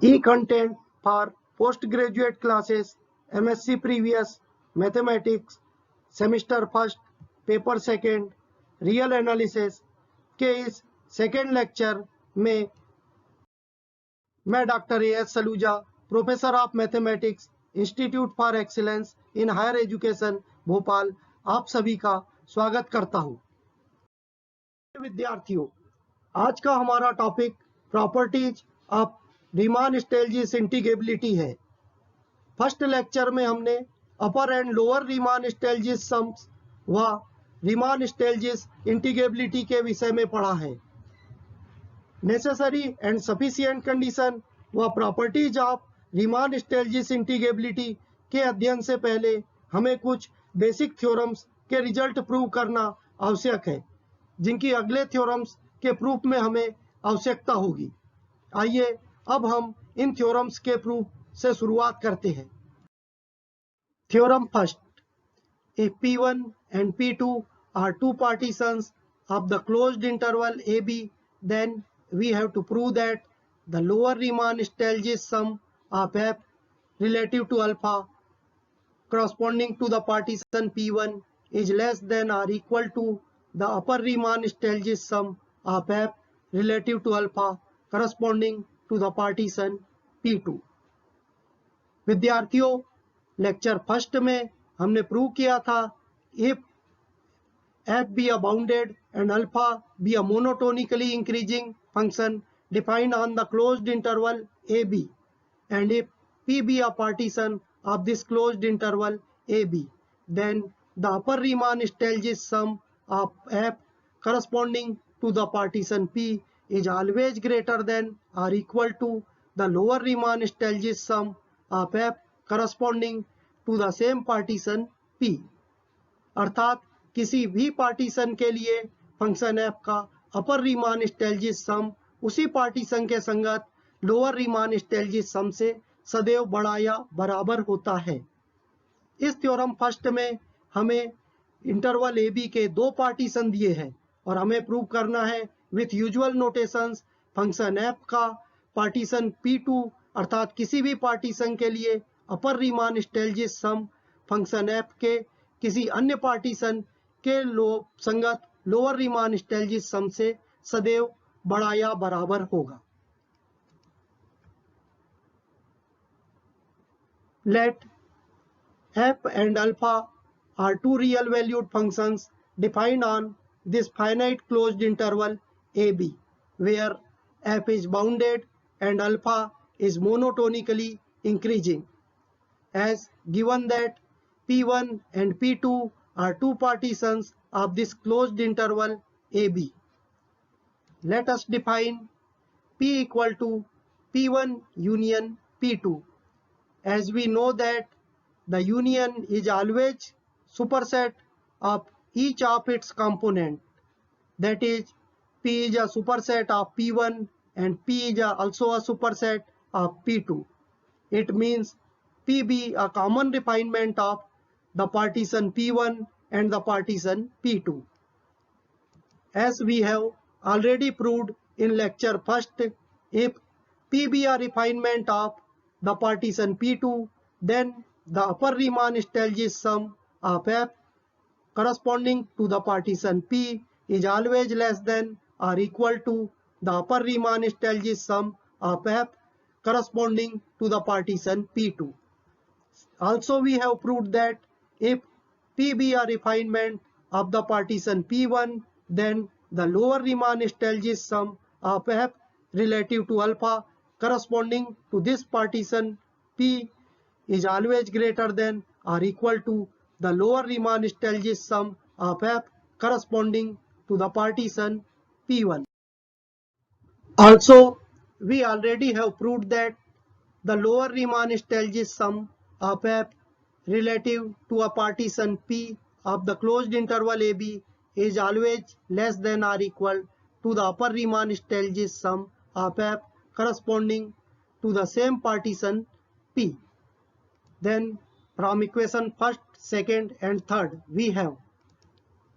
E-content for postgraduate classes, MSc Previous, Mathematics, Semester First, Paper Second, Real Analysis के इस second lecture में मैं doctor A S. Saluja, professor of mathematics, institute for excellence in higher education Bhopal, आप सभी का स्वागत करता हूं। विद्यार्थियों, आज का हमारा टॉपिक प्रॉपर्टीज ऑफ रीमान-स्टेल्जीस इंटीग्रेबिलिटी है। फर्स्ट लेक्चर में हमने अपर एंड लोअर रीमान-स्टेल्जीस सम्स व रीमान-स्टेल्जीस इंटीग्रेबिलिटी के विषय में पढ़ा है। नेसेसरी एंड सफिशिएंट कंडीशन व प्रॉपर्टीज ऑफ रीमान-स्टेल्जीस इंटीग्रेबिलिटी के अध्ययन से पहले हमें कुछ बेसिक थ्योरम्स के रिजल्ट प्रूव करना आवश्यक है, जिनकी अगले थ्योरम्स के प्रूफ में हमें आवश्यकता होगी। आइए अब हम इन थ्योरम्स के प्रूफ से शुरुआत करते हैं। Theorem first, if P1 and P2 are two partitions of the closed interval AB, then we have to prove that the lower Riemann-Stieltjes sum of F relative to alpha corresponding to the partition P1 is less than or equal to the upper Riemann-Stieltjes sum of F relative to alpha corresponding to the partition P2। विद्यार्थियों, lecture first में हमने prove किया था if f be a bounded and alpha be a monotonically increasing function defined on the closed interval AB, and if P be a partition of this closed interval AB, then the upper Riemann-Stieltjes sum of f corresponding to the partition P is always greater than or equal to the lower Riemann-Stieltjes sum of f corresponding to the same partition P। अर्थात किसी भी partition के लिए function f का अपर रीमान-स्टेल्जीस सम उसी partition के संगत lower रीमान-स्टेल्जीस सम से सदैव बड़ा या बराबर होता है। इस थ्योरम फर्स्ट में हमें इंटरवल ए बी के दो पार्टीशन दिए हैं और हमें प्रूव करना है with usual notations function f का पार्टीशन P2 अर्थात किसी भी पार्टीशन के लिए अपर रीमान-स्टेल्जीस सम फंक्शन f के किसी अन्य पार्टीशन के संगत लोअर रीमान-स्टेल्जीस सम से सदैव बड़ा या बराबर होगा। Let f and alpha are two real valued functions defined on this finite closed interval AB, where f is bounded and alpha is monotonically increasing, as given that P1 and P2 are two partitions of this closed interval AB. Let us define P equal to P1 union P2, as we know that the union is always superset of each of its component, that is P is a superset of P1 and P is also a superset of P2. It means P be a common refinement of the partition P1 and the partition P2. As we have already proved in lecture first, if P be a refinement of the partition P2, then the upper Riemann-Stieltjes sum of f corresponding to the partition P is always less than or equal to the upper Riemann-Stieltjes sum of f corresponding to the partition P2. Also, we have proved that if P be a refinement of the partition P1, then the lower Riemann-Stieltjes sum of f relative to alpha corresponding to this partition P is always greater than or equal to the lower Riemann-Stieltjes sum of f corresponding to the partition P1. Also, we already have proved that the lower Riemann-Stieltjes sum of f relative to a partition P of the closed interval AB is always less than or equal to the upper Riemann-Stieltjes sum of f corresponding to the same partition P. Then from equation first, second and third we have,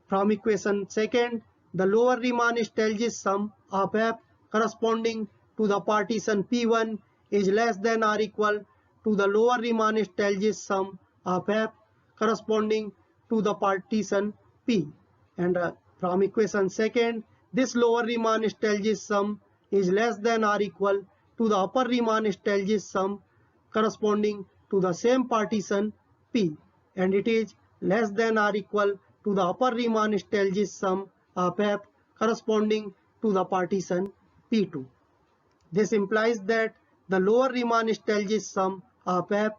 from equation second, the lower Riemann-Stieltjes sum of f corresponding to the partition P1 is less than or equal to the lower Riemann-Stieltjes sum of f corresponding to the partition P. And from equation second, this lower Riemann-Stieltjes sum is less than or equal to the upper Riemann-Stieltjes sum corresponding to the same partition P, and it is less than or equal to the upper Riemann-Stieltjes sum of f corresponding to the partition P2. This implies that the lower Riemann-Stieltjes sum of f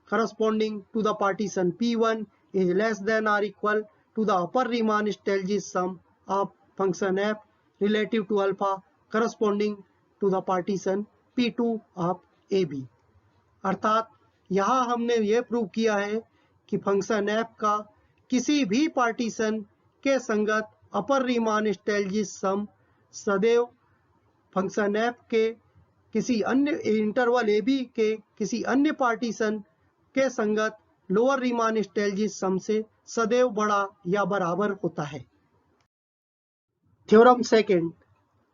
corresponding to the partition P1 is less than or equal to the upper Riemann-Stieltjes sum of function f relative to alpha corresponding to the partition P2 of AB. अर्थात यहाँ हमने ये prove किया है कि function f का किसी भी पार्टीशन के संगत अपर रीमान-स्टाइल्जिस सम सदैव फंक्शन f के किसी अन्य इंटरवल AB के किसी अन्य पार्टीशन के संगत लोअर रीमान-स्टाइल्जिस सम से सदैव बड़ा या बराबर होता है. Theorem second,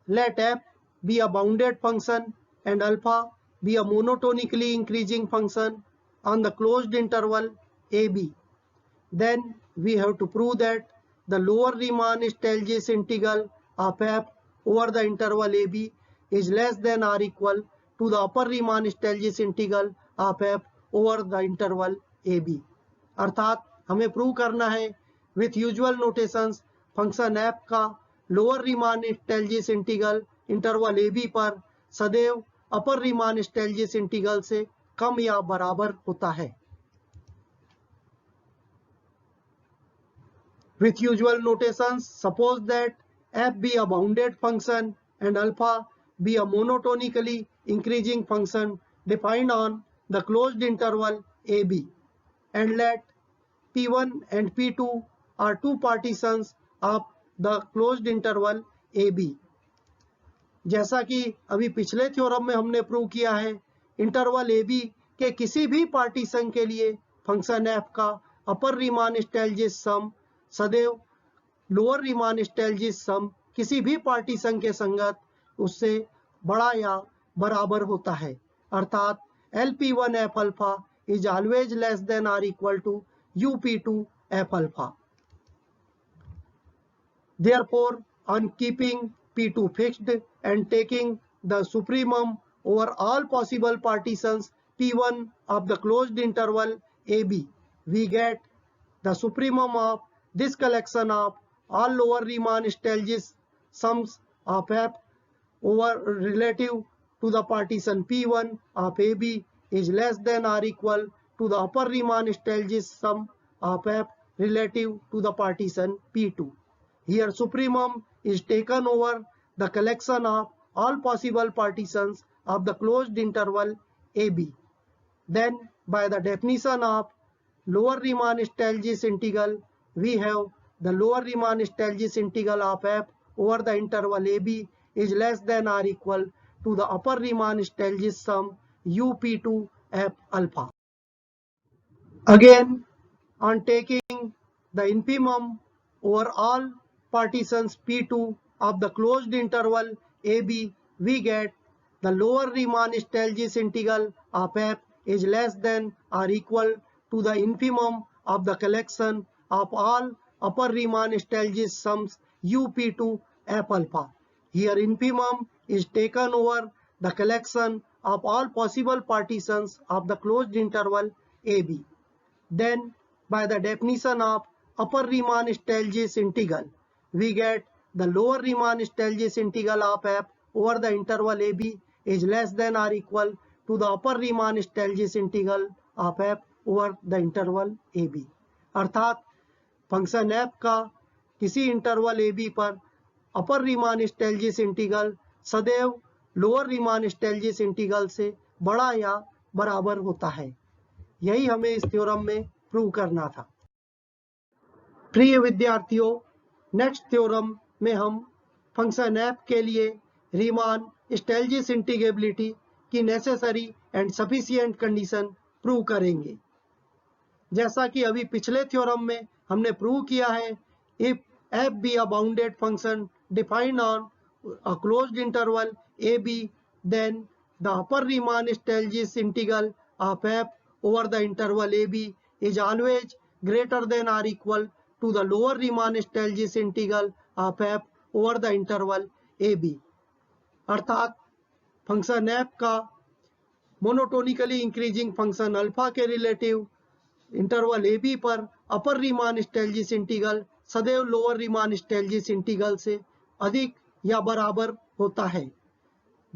let f be a bounded function and alpha be a monotonically increasing function on the closed interval AB. Then we have to prove that the lower Riemann-Stieltjes integral of f over the interval AB is less than or equal to the upper Riemann-Stieltjes integral of f over the interval AB. अर्थात हमें prove करना है with usual notations function f का lower रीमान-स्टाइल्जिस integral interval AB पर सदैव अपर रीमान-स्टाइल्जिस integral से कम या बराबर होता है. With usual notations, suppose that f be a bounded function and alpha be a monotonically increasing function defined on the closed interval AB, and let P1 and P2 are two partitions of the closed interval AB. जैसा कि अभी पिछले theorem में हमने prove किया है, interval AB के किसी भी पार्टीशन के लिए फंक्शन f का अपर रीमान-स्टाइल्जिस सम सदैव लोअर रीमान-स्टाइल्जिस सम किसी भी पार्टीशन के संगत उससे बड़ा या बराबर होता है. अर्थात LP1 f alpha is always less than or equal to UP2 f alpha. Therefore, on keeping P2 fixed and taking the supremum over all possible partitions P1 of the closed interval AB, we get the supremum of this collection of all lower Riemann-Stieltjes sums of f over relative to the partition P1 of AB is less than or equal to the upper Riemann-Stieltjes sum of f relative to the partition P2. Here supremum is taken over the collection of all possible partitions of the closed interval AB. Then by the definition of lower Riemann-Stieltjes integral, we have the lower Riemann-Stieltjes integral of f over the interval AB is less than or equal to the upper Riemann-Stieltjes sum UP2 f alpha. Again, on taking the infimum over all partitions P2 of the closed interval AB, we get the lower Riemann-Stieltjes integral of f is less than or equal to the infimum of the collection of all upper Riemann-Stieltjes sums UP2 f alpha. Here infimum is taken over the collection of all possible partitions of the closed interval AB. Then by the definition of upper Riemann-Stieltjes integral, we get the lower Riemann-Stieltjes integral of f over the interval AB is less than or equal to the upper Riemann-Stieltjes integral of f over the interval AB. अर्थात function f का किसी interval AB पर अपर रीमान-स्टाइल्जिस integral सदैव lower रीमान-स्टाइल्जिस integral से बड़ा या बराबर होता है. यही हमें इस थ्योरम में प्रूव करना था. प्रिय विद्यार्थियों, नेक्स्ट थ्योरम में हम फंक्शन f के लिए रीमान-स्टाइल्जिस इंटीग्रेबिलिटी की necessary and sufficient condition prove करेंगे. जैसा कि अभी पिछले थ्योरम में हमने प्रूव किया है, if f be a bounded function defined on a closed interval AB, then the upper Riemann-Stieltjes integral of f over the interval AB is always greater than or equal to the lower Riemann-Stieltjes integral of f over the interval AB. अर्थात function f का monotonically increasing function alpha के relative interval A B पर अपर Riemann स्टेल्जिस integral सदैव lower Riemann स्टेल्जिस integral से अधिक या बराबर होता है।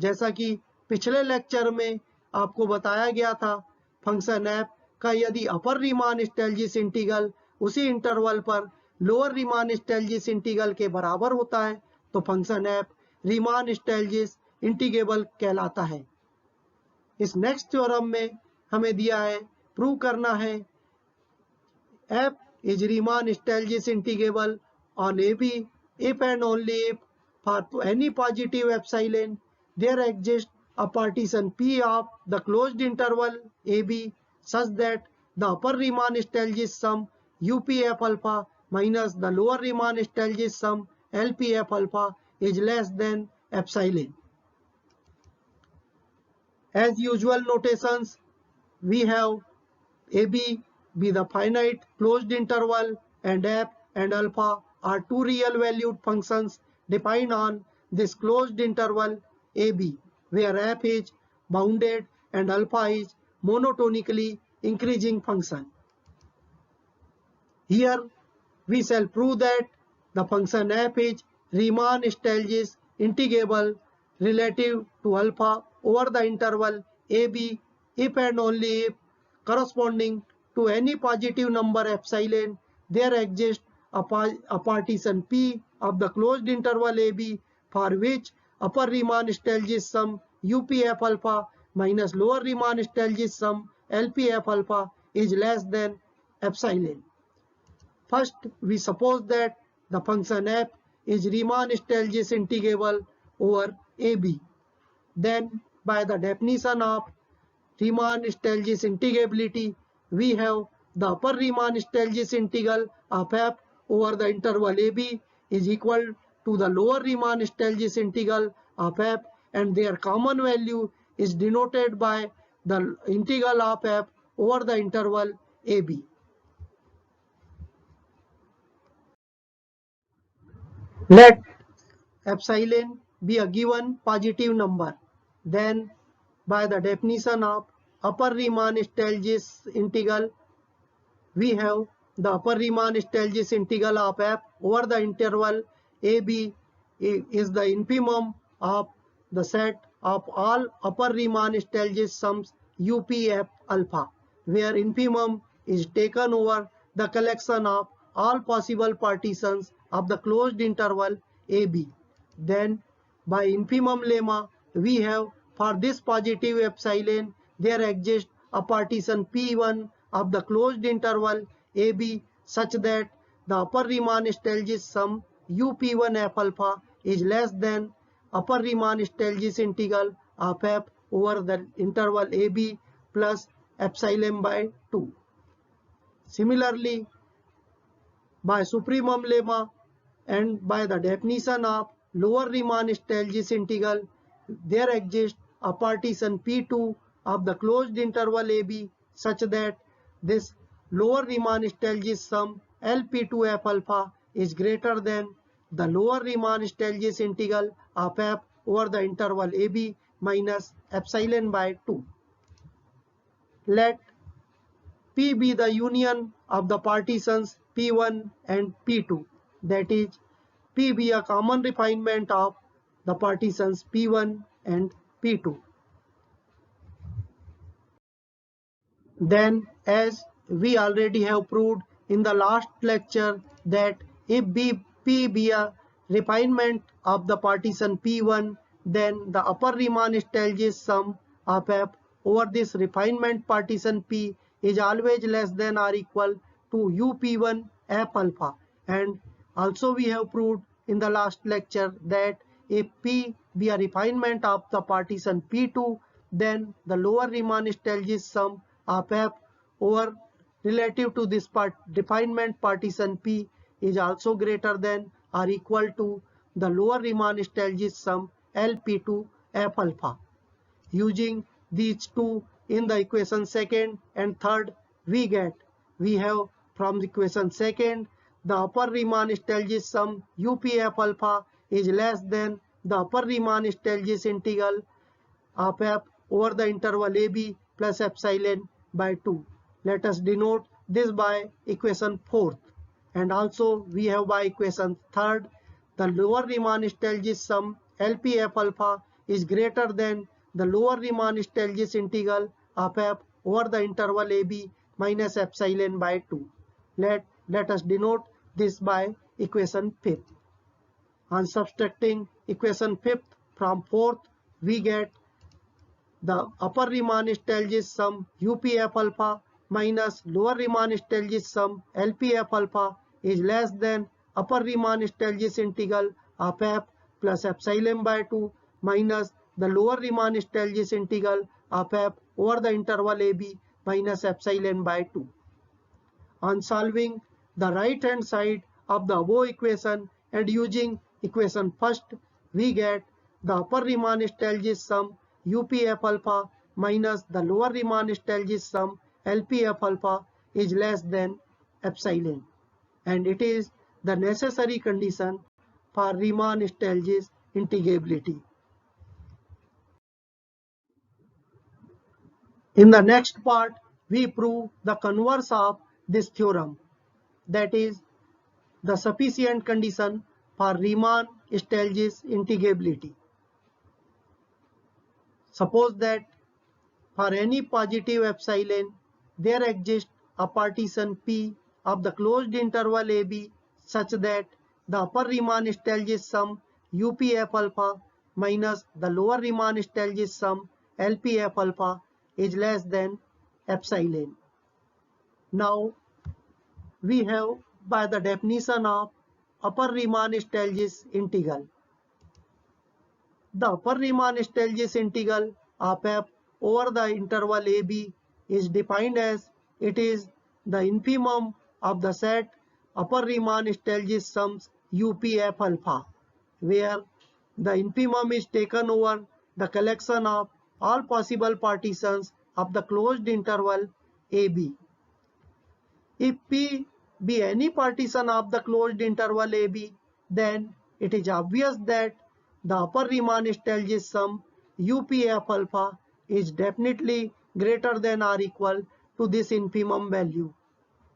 जैसा कि पिछले लेक्चर में आपको बताया गया था, फंक्शन एफ का यदि अपर रीमान स्टेल्जिस इंटीग्रल उसी इंटरवल पर लोअर रीमान स्टेल्जिस इंटीग्रल के बराबर होता है तो फंक्शन एफ रीमान स्टेल्जिस इंटीग्रेबल कहलाता है। इस नेक्स्ट थ्योरम में हमें दिया है प्रूव करना है f is Riemann-Stieltjes integrable on AB if and only if for any positive epsilon there exists a partition P of the closed interval AB such that the upper Riemann-Stieltjes sum UPF alpha minus the lower Riemann-Stieltjes sum LPF alpha is less than epsilon. As usual notations, we have AB be the finite closed interval and f and alpha are two real valued functions defined on this closed interval AB, where f is bounded and alpha is monotonically increasing function. Here we shall prove that the function f is Riemann-Stieltjes integrable relative to alpha over the interval AB if and only if corresponding to any positive number epsilon there exists a partition P of the closed interval AB for which upper Riemann-Stieltjes sum UPF alpha minus lower Riemann-Stieltjes sum LPF alpha is less than epsilon. First, we suppose that the function f is Riemann-Stieltjes integrable over AB. Then, by the definition of Riemann-Stieltjes integrability, we have the upper Riemann-Stieltjes integral of f over the interval AB is equal to the lower Riemann-Stieltjes integral of f, and their common value is denoted by the integral of f over the interval AB. Let epsilon be a given positive number. Then, by the definition of upper Riemann-Stieltjes integral, we have the upper Riemann-Stieltjes integral of f over the interval AB is the infimum of the set of all upper Riemann-Stieltjes sums UPF alpha, where infimum is taken over the collection of all possible partitions of the closed interval AB. Then, by infimum lemma, we have for this positive epsilon there exists a partition P1 of the closed interval AB such that the upper Riemann-Stieltjes sum UP1F alpha is less than upper Riemann-Stieltjes integral of f over the interval AB plus epsilon by 2. Similarly, by supremum lemma and by the definition of lower Riemann-Stieltjes integral, there exists a partition P2 of the closed interval AB such that this lower Riemann-Stieltjes sum LP2F alpha is greater than the lower Riemann-Stieltjes integral of f over the interval AB minus epsilon by 2. Let P be the union of the partitions P1 and P2, that is, P be a common refinement of the partitions P1 and P2. Then, as we already have proved in the last lecture that if P be a refinement of the partition P1, then the upper Riemann-Stieltjes sum of f over this refinement partition P is always less than or equal to UP1 f alpha. And also we have proved in the last lecture that if P be a refinement of the partition P2, then the lower Riemann-Stieltjes sum of f over relative to this refinement partition P is also greater than or equal to the lower Riemann-Stieltjes sum LP2 f alpha. Using these two in the equation second and third, we have from the equation second, the upper Riemann-Stieltjes sum UPF alpha is less than the upper Riemann-Stieltjes integral of f over the interval AB plus epsilon by 2. Let us denote this by equation fourth. And also we have by equation third, the lower Riemann-Stieltjes sum LPF alpha is greater than the lower Riemann-Stieltjes integral of f over the interval AB minus epsilon by 2. Let us denote this by equation fifth. On subtracting equation fifth from fourth, we get the upper Riemann-Stieltjes sum UPF alpha minus lower Riemann-Stieltjes sum LPF alpha is less than upper Riemann-Stieltjes integral of f plus epsilon by 2 minus the lower Riemann-Stieltjes integral of f over the interval AB minus epsilon by 2. On solving the right hand side of the above equation and using equation first, we get the upper Riemann-Stieltjes sum UPF alpha minus the lower Riemann-Stieltjes sum LPF alpha is less than epsilon, and it is the necessary condition for Riemann-Stieltjes integrability. In the next part, we prove the converse of this theorem, that is the sufficient condition for Riemann-Stieltjes integrability. Suppose that for any positive epsilon, there exists a partition P of the closed interval AB such that the upper Riemann-Stieltjes sum UPF alpha minus the lower Riemann-Stieltjes sum LPF alpha is less than epsilon. Now we have by the definition of upper Riemann-Stieltjes integral. The upper Riemann-Stieltjes integral of f over the interval AB is defined as it is the infimum of the set upper Riemann-Stieltjes sums UPF alpha, where the infimum is taken over the collection of all possible partitions of the closed interval AB. If P be any partition of the closed interval AB, then it is obvious that the upper Riemann-Stieltjes sum UPF alpha is definitely greater than or equal to this infimum value.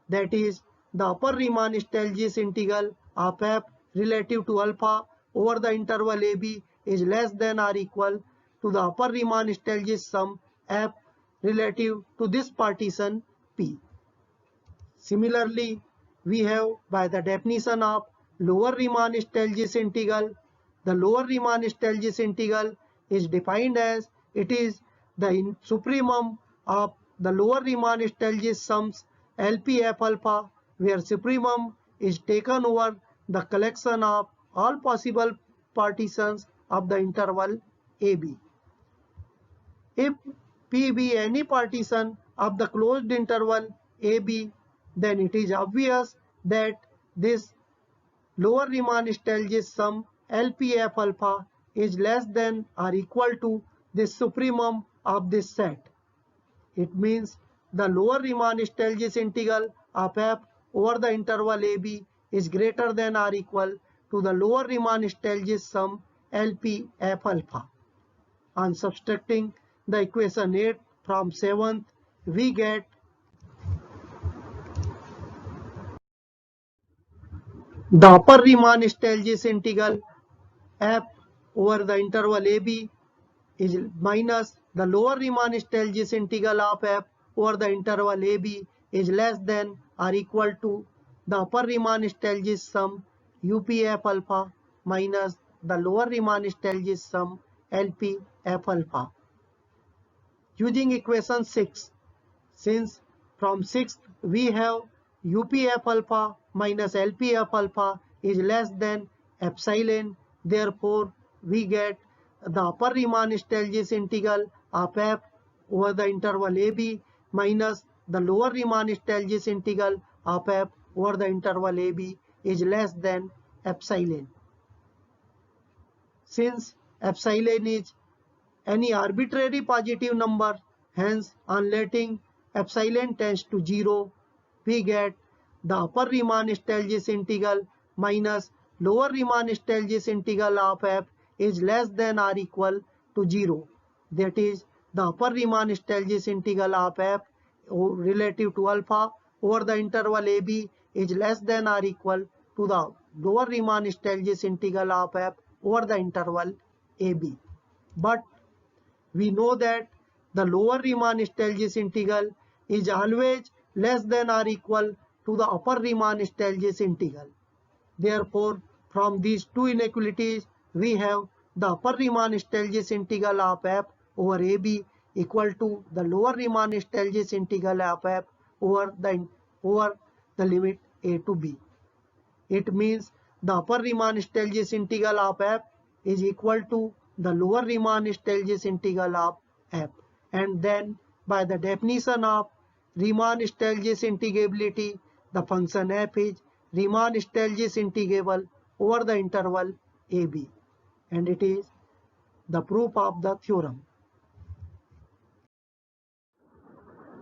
That is, the upper Riemann-Stieltjes integral of f relative to alpha over the interval AB is less than or equal to the upper Riemann-Stieltjes sum f relative to this partition P. Similarly, we have by the definition of lower Riemann-Stieltjes integral, the lower Riemann-Stieltjes integral is defined as it is the supremum of the lower Riemann-Stieltjes sums LPF alpha, where supremum is taken over the collection of all possible partitions of the interval AB. If P be any partition of the closed interval AB, then it is obvious that this lower Riemann-Stieltjes sum LPF alpha is less than or equal to the supremum of this set. It means the lower Riemann-Stieltjes integral of f over the interval AB is greater than or equal to the lower Riemann-Stieltjes sum LPF alpha. On subtracting the equation 8 from 7th, we get the upper Riemann-Stieltjes integral f over the interval AB is minus the lower Riemann-Stieltjes integral of f over the interval AB is less than or equal to the upper Riemann-Stieltjes sum UPF alpha minus the lower Riemann-Stieltjes sum LPF alpha. Using equation 6, since from 6th we have UPF alpha minus LPF alpha is less than epsilon, therefore we get the upper Riemann-Stieltjes integral of f over the interval AB minus the lower Riemann-Stieltjes integral of f over the interval AB is less than epsilon. Since epsilon is any arbitrary positive number. Hence, on letting epsilon tends to 0, we get the upper Riemann-Stieltjes integral minus lower Riemann-Stieltjes integral of f is less than or equal to 0. That is, the upper Riemann-Stieltjes integral of f relative to alpha over the interval AB is less than or equal to the lower Riemann-Stieltjes integral of f over the interval AB. But we know that the lower Riemann-Stieltjes integral is always less than or equal to the upper Riemann-Stieltjes integral. Therefore, from these two inequalities, we have the upper Riemann-Stieltjes integral of f over AB equal to the lower Riemann-Stieltjes integral of f over the limit a to b. It means the upper Riemann-Stieltjes integral of f is equal to the lower Riemann-Stieltjes integral of f. And then by the definition of Riemann-Stieltjes integrability, the function f is Riemann-Stieltjes integrable over the interval AB. And it is the proof of the theorem.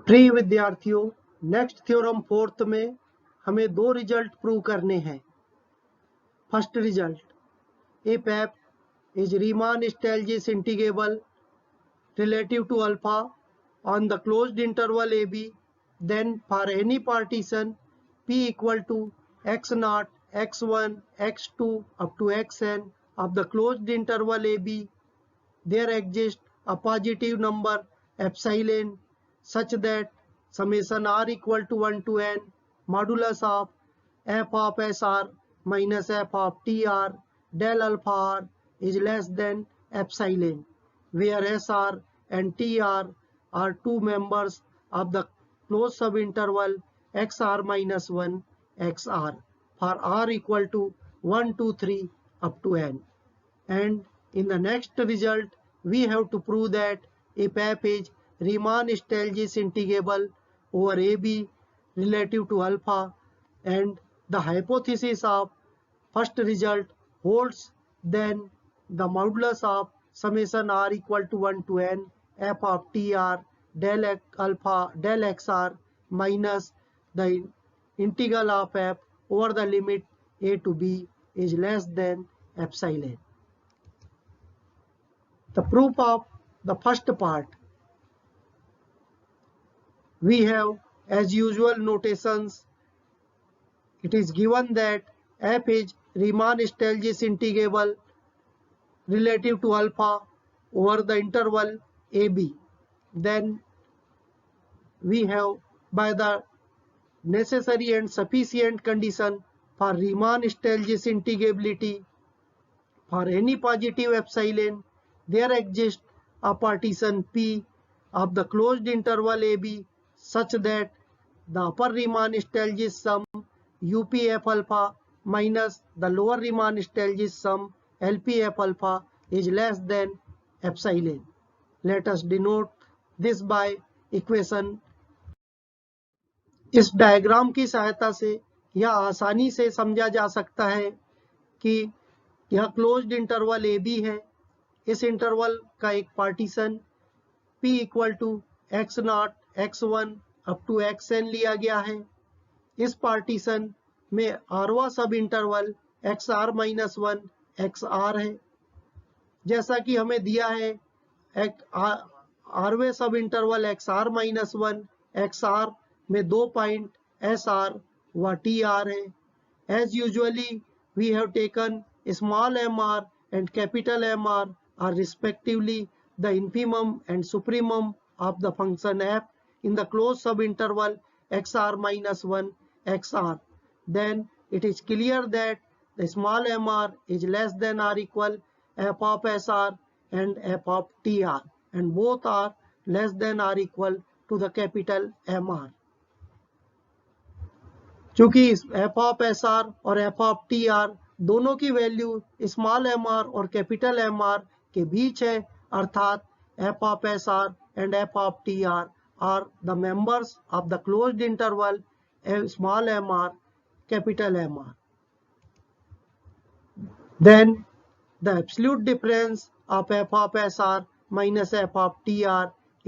प्रिय विद्यार्थियों, next theorem fourth में हमें दो result prove करने हैं. First result, if f is Riemann-Stieltjes integrable relative to alpha on the closed interval AB, then for any partition p equal to x0, x1, x2 up to xn of the closed interval AB, there exists a positive number epsilon such that summation r equal to 1 to n modulus of f of SR minus f of TR del alpha r is less than epsilon, where SR and TR are two members of the closed subinterval XR minus 1 XR for r equal to 1, 2, 3 up to n. And in the next result, we have to prove that if f is Riemann-Stieltjes integrable over AB relative to alpha and the hypothesis of first result holds, then the modulus of summation r equal to 1 to n f of TR del alpha del XR minus the integral of f over the limit a to b is less than epsilon. The proof of the first part, we have as usual notations. It is given that f is Riemann-Stieltjes integrable relative to alpha over the interval AB. Then we have, by the necessary and sufficient condition for Riemann-Stieltjes integrability, for any positive epsilon, there exists a partition P of the closed interval AB such that the upper Riemann-Stieltjes sum UPF alpha minus the lower Riemann-Stieltjes sum LPF alpha is less than epsilon. Let us denote this by equation. इस diagram की सहायता से यह आसानी से समझा जा सकता है कि यह क्लोज्ड इंटरवल ए बी है. इस इंटरवल का एक partition p equal to x0, x1 up to xn लिया गया है. इस पार्टीशन में आरवा सब इंटरवल xr माइनस 1 xr है. जैसा कि हमें दिया है आरवे सब इंटरवल xr माइनस 1 xr में दो पॉइंट SR व TR है. As usually we have taken small mr and capital MR are respectively the infimum and supremum of the function f in the closed subinterval xr minus 1 xr. Then it is clear that the small mr is less than or equal f of SR and f of TR, and both are less than or equal to the capital MR. चूंकि f of SR और f of TR दोनों की value small mr और capital MR के बीच है, अर्थात f of SR and f of TR are the members of the closed interval small mr capital MR. Then the absolute difference of f of SR minus f of tr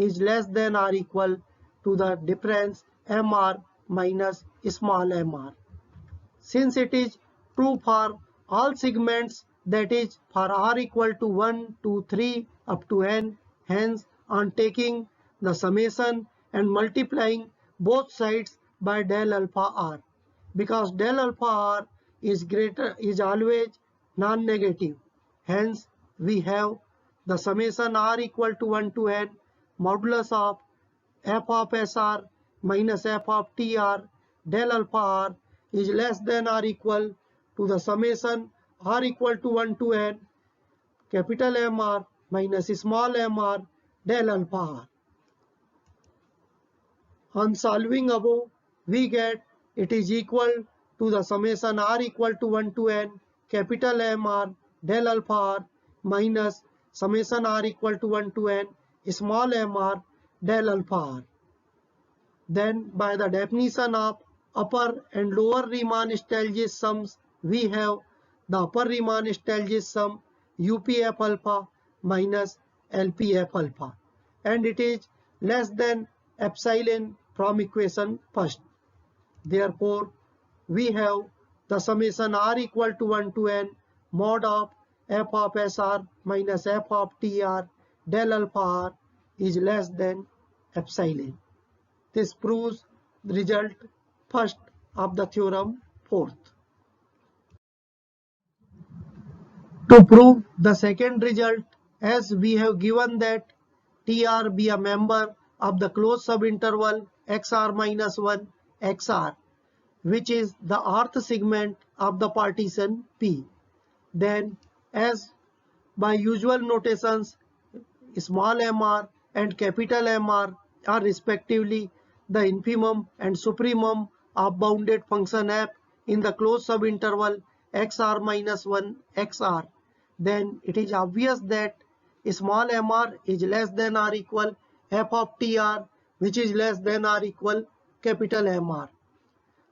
is less than or equal to the difference mr minus small mr. Since it is true for all segments, that is for r equal to 1, 2, 3 up to n, hence on taking the summation and multiplying both sides by del alpha r, because del alpha r is always non-negative. Hence we have the summation r equal to 1 to n modulus of f of sr minus f of tr del alpha r is less than or equal to the summation r equal to 1 to n capital Mr minus small mr del alpha r. On solving above, we get it is equal to the summation r equal to 1 to n capital Mr del alpha r minus summation r equal to 1 to n small mr del alpha r. Then by the definition of upper and lower Riemann Stieltjes sums, we have the upper Riemann Stieltjes sum UPF alpha minus LPF alpha, and it is less than epsilon from equation first. Therefore, we have the summation r equal to 1 to n mod of f of sr minus f of tr del alpha r is less than epsilon. This proves the result first of the theorem fourth. To prove the second result, as we have given that TR be a member of the closed subinterval XR minus 1 XR, which is the rth segment of the partition P, then as by usual notations small mr and capital Mr are respectively the infimum and supremum of bounded function f in the closed subinterval xr minus 1 xr, then it is obvious that small mr is less than or equal f of tr, which is less than or equal capital Mr.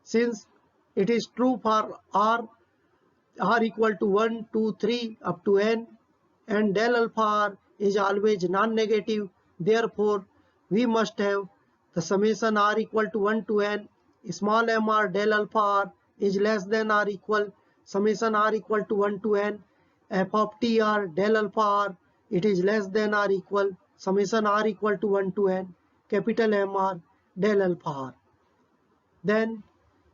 Since it is true for r equal to 1, 2, 3 up to n, and del alpha r is always non-negative, therefore we must have the summation r equal to 1 to n small mr del alpha r is less than or equal summation r equal to 1 to n f of tr del alpha r, it is less than or equal summation r equal to 1 to n capital Mr del alpha r. Then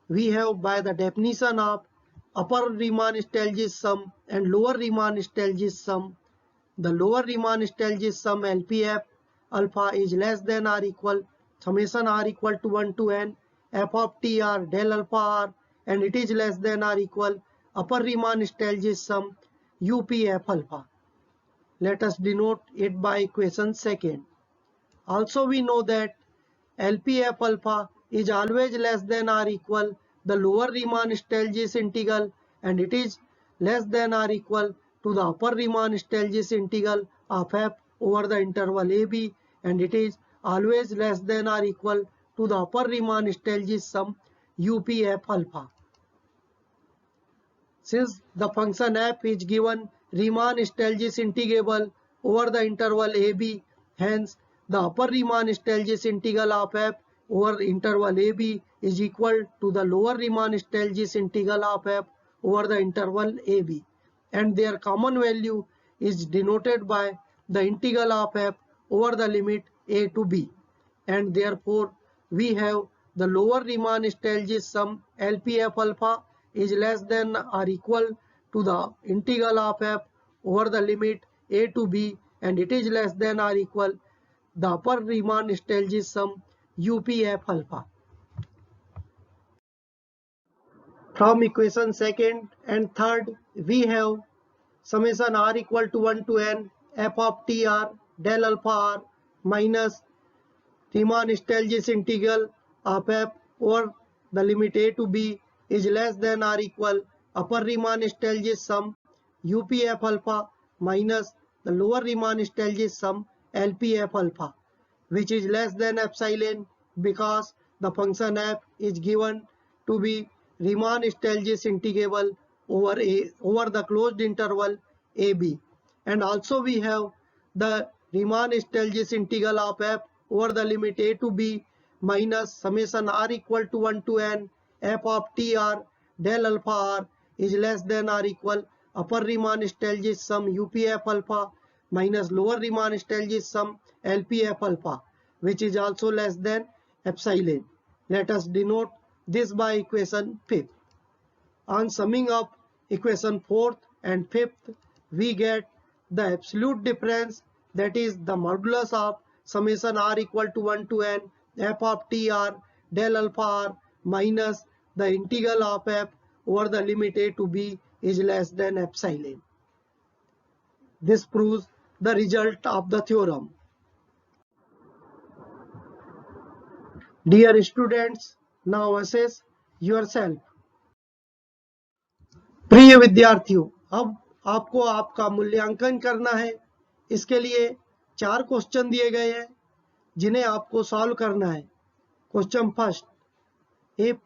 we have by the definition of upper Riemann Stieltjes sum and lower Riemann Stieltjes sum, the lower Riemann Stieltjes sum LPF alpha is less than or equal summation r equal to 1 to n f of tr del alpha r, and it is less than or equal upper Riemann Stieltjes sum UPF alpha. Let us denote it by equation second. Also we know that LPF alpha is always less than or equal the lower Riemann Stieltjes integral, and it is less than or equal to the upper Riemann Stieltjes integral of f over the interval AB, and it is always less than or equal to the upper Riemann Stieltjes sum UPF alpha. Since the function f is given Riemann Stieltjes integrable over the interval AB, hence the upper Riemann Stieltjes integral of f over interval AB is equal to the lower Riemann Stieltjes integral of f over the interval AB, and their common value is denoted by the integral of f over the limit a to b, and therefore we have the lower Riemann Stieltjes sum LPF alpha is less than or equal to the integral of f over the limit a to b, and it is less than or equal the upper Riemann Stieltjes sum UPF alpha. From equation second and third, we have summation r equal to 1 to n f of tr del alpha r minus Riemann Stieltjes integral of f over the limit a to b is less than or equal upper Riemann Stieltjes sum UPF alpha minus the lower Riemann Stieltjes sum LPF alpha, which is less than epsilon because the function f is given to be Riemann Stieltjes integrable over the closed interval AB, and also we have the Riemann-Stieltjes integral of f over the limit a to b minus summation r equal to 1 to n f of t r del alpha r is less than or equal upper Riemann-Stieltjes sum UPF alpha minus lower Riemann-Stieltjes sum LPF alpha, which is also less than epsilon. Let us denote this by equation 5th. On summing up equation 4th and 5th, we get the absolute difference, that is the modulus of summation r equal to 1 to n f of t r del alpha r minus the integral of f over the limit a to b is less than epsilon. This proves the result of the theorem. Dear students, now assess yourself. प्रिय विद्यार्थियों, अब आपको आपका मूल्यांकन करना है। इसके लिए 4 क्वेश्चन दिए गए हैं जिन्हें आपको सॉल्व करना है। Question first, if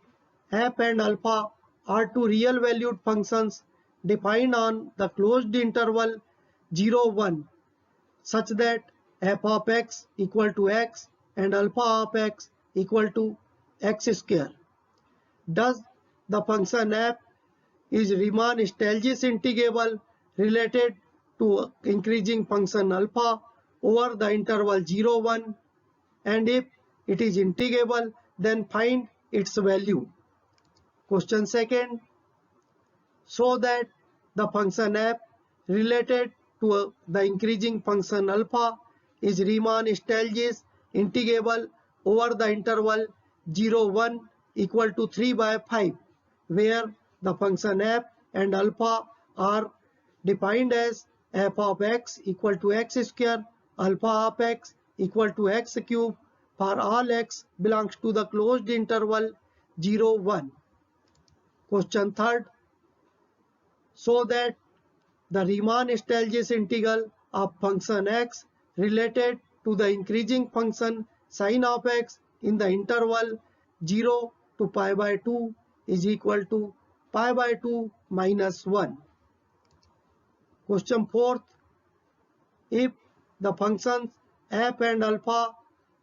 f and alpha are two real valued functions defined on the closed interval 0, 1 such that f of x equal to x and alpha of x equal to x square, does the function f is Riemann-Stieltjes integrable related to increasing function alpha over the interval 0, 1, and if it is integrable, then find its value. Question second, so that the function f related to the increasing function alpha is Riemann-Stieltjes integrable over the interval 0, 1 equal to 3 by 5, where the function f and alpha are defined as f of x equal to x square, alpha of x equal to x cube for all x belongs to the closed interval 0, 1. Question third, so that the Riemann-Stieltjes integral of function x related to the increasing function sin of x in the interval 0 to pi by 2 is equal to pi by 2 minus 1. Question fourth, if the functions f and alpha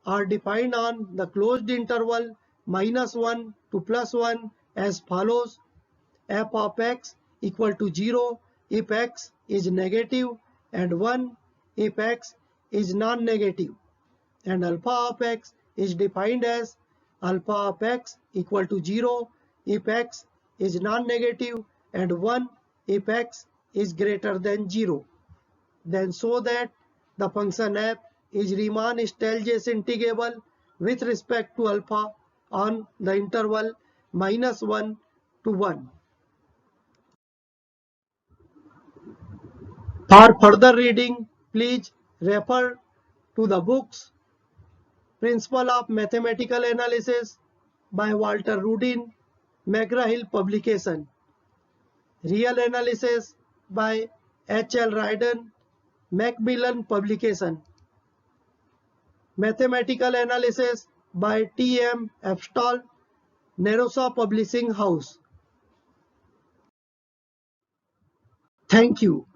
are defined on the closed interval -1 to +1 as follows: f of x equal to 0 if x is negative and 1 if x is non-negative, and alpha of x is defined as alpha of x equal to 0 if x is non-negative and 1 if x is greater than 0, then so that the function f is Riemann-Stieltjes integrable with respect to alpha on the interval -1 to 1. For further reading, please refer to the books Principle of Mathematical Analysis by Walter Rudin, McGraw-Hill publication. Real Analysis by H.L. Ryden, Macmillan publication. Mathematical Analysis by T.M. Epstall, Nerosa Publishing House. Thank you.